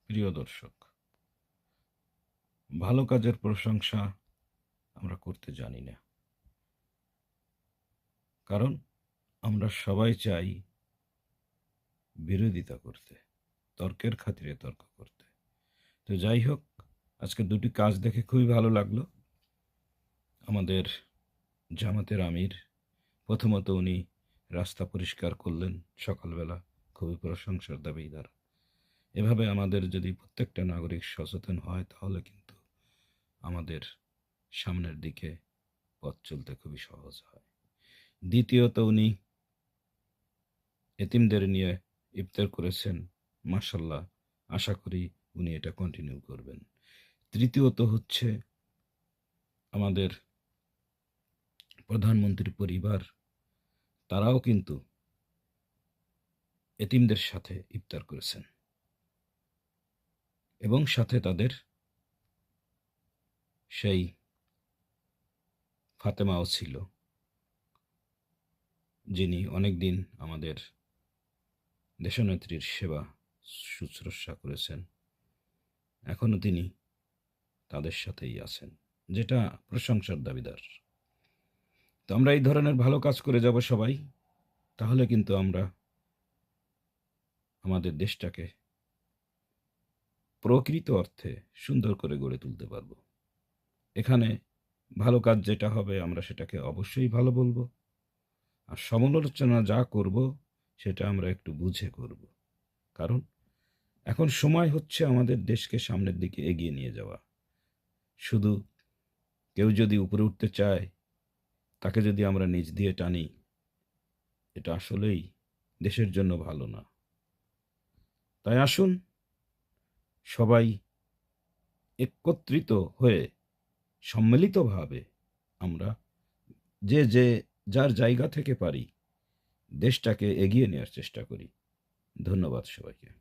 প্রিয় দর্শক, ভালো কাজের প্রশংসা আমরা করতে জানি না। কারণ আমরা সবাই চাই বিরোধিতা করতে, তর্কের খাতিরে তর্ক করতে। তো যাই হোক, আজকে দুটি কাজ দেখে খুবই ভালো লাগলো। আমাদের জামাতের আমির প্রথমত উনি রাস্তা পরিষ্কার করলেন সকালবেলা, খুবই প্রশংসার দাবিদার। এভাবে আমাদের যদি প্রত্যেকটা নাগরিক সচেতন হয় তাহলে কিন্তু আমাদের সামনের দিকে পথ চলতে খুবই সহজ হয়। দ্বিতীয়ত উনি এতিমদের নিয়ে ইফতার করেছেন, মাশাল্লাহ, আশা করি উনি এটা কন্টিনিউ করবেন। তৃতীয়ত হচ্ছে আমাদের প্রধানমন্ত্রীর পরিবার, তারাও কিন্তু এতিমদের সাথে ইফতার করেছেন এবং সাথে তাদের সেই ফাতেমাও ছিল, যিনি অনেকদিন আমাদের দেশনেত্রীর সেবা শুশ্রূষা করেছেন। এখনো তিনি তাদের সাথেই আছেন, যেটা প্রশংসার দাবিদার। তো আমরা এই ধরনের ভালো কাজ করে যাব সবাই, তাহলে কিন্তু আমরা আমাদের দেশটাকে প্রকৃত অর্থে সুন্দর করে গড়ে তুলতে পারব। এখানে ভালো কাজ যেটা হবে আমরা সেটাকে অবশ্যই ভালো বলবো, আর সমালোচনা যা করব সেটা আমরা একটু বুঝে করব। কারণ এখন সময় হচ্ছে আমাদের দেশকে সামনের দিকে এগিয়ে নিয়ে যাওয়া। শুধু কেউ যদি উপরে উঠতে চায়, তাকে যদি আমরা নিচ দিয়ে টানি, এটা আসলেই দেশের জন্য ভালো না। তাই আসুন সবাই একত্রিত হয়ে সম্মিলিতভাবে আমরা যে যার জায়গা থেকে পারি দেশটাকে এগিয়ে নেওয়ার চেষ্টা করি। ধন্যবাদ সবাইকে।